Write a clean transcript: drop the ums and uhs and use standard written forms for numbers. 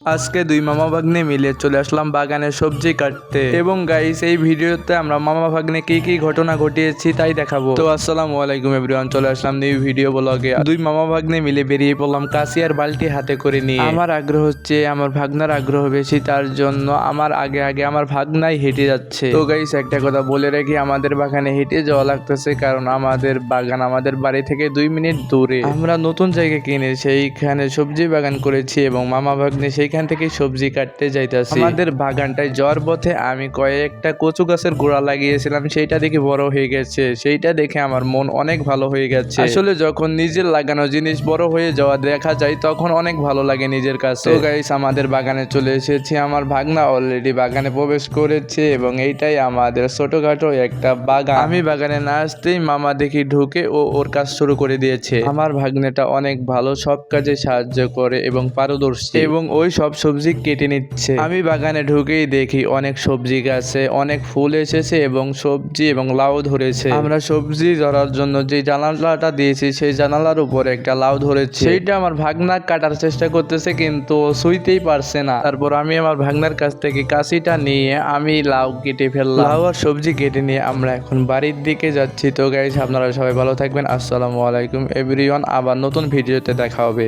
আজকে দুই মামা ভাগ্নে মিলে চলে আসলাম বাগানে সবজি কাটতে এবং গাইস এই ভিডিওতে আমরা মামা ভাগ্নে কি কি ঘটনা ঘটিয়েছি তাই দেখাবো। তো আসসালামু আলাইকুম এভরিওয়ান, চলে আসলাম নিউ ভিডিও ব্লগে। দুই মামা ভাগ্নে মিলে বেরিয়ে পড়লাম কাশি আর বালতি হাতে করে নিয়ে। আমার আগ্রহ হচ্ছে আমার ভাগনার আগ্রহ বেশি, তার জন্য আমার আগে আগে আমার ভাগনাই হেঁটে যাচ্ছে। তো গাইস একটা কথা বলে রাখি, আমাদের বাগানে হেঁটে যাওয়া লাগতেছে কারণ আমাদের বাগান আমাদের বাড়ি থেকে 2 মিনিট দূরে। আমরা নতুন জায়গা কিনে সেইখানে সবজি বাগান করেছি এবং মামা ভাগ্নে সেইখান থেকে সবজি কাটতে যাইতেছি। আমাদের বাগানটায় জ্বর পথে আমি কয়েকটা কচু গাছের গোড়া লাগিয়েছিলাম, সেইটা দেখে বড় হয়ে গেছে। সেইটা দেখে আমার মন অনেক ভালো হয়ে গেছে। আসলে যখন নিজের লাগানো জিনিস বড় হয়ে যাওয়া দেখা যায় তখন অনেক ভালো লাগে নিজের কাছে। তো গাইস আমাদের বাগানে চলে এসেছি, আমার ভাগনা অলরেডি বাগানে প্রবেশ করেছে এবং এইটাই আমাদের ছোটখাটো একটা বাগান। আমি বাগানে না আসতেই মামা দেখি ঢুকে ও ওর কাজ শুরু করে দিয়েছে। আমার ভাগ্নেটা অনেক ভালো, সব কাজে সাহায্য করে এবং পারদর্শী এবং ওই সব সবজি কেটে নিচ্ছে। আমি বাগানে ঢুকেই দেখি অনেক সবজি গাছে অনেক ফুল এসেছে এবং সবজি এবং লাউ ধরেছে। আমরা সবজি ধরার জন্য যে জানালাটা দিয়েছি সেই জানালার উপরে একটা লাউ ধরেছে, সেইটা আমার ভাগনা কাটার চেষ্টা করতেছে কিন্তু ছুঁইতেই পারছে না। তারপর আমি আমার ভাগনার কাছ থেকে কাশিটা নিয়ে আমি লাউ কেটে ফেললাম। লাউ আর সবজি কেটে নিয়ে আমরা এখন বাড়ির দিকে যাচ্ছি। তো গাইস আপনারা সবাই ভালো থাকবেন। আসসালামু আলাইকুম এভরিওয়ান, আবার নতুন ভিডিওতে দেখা হবে।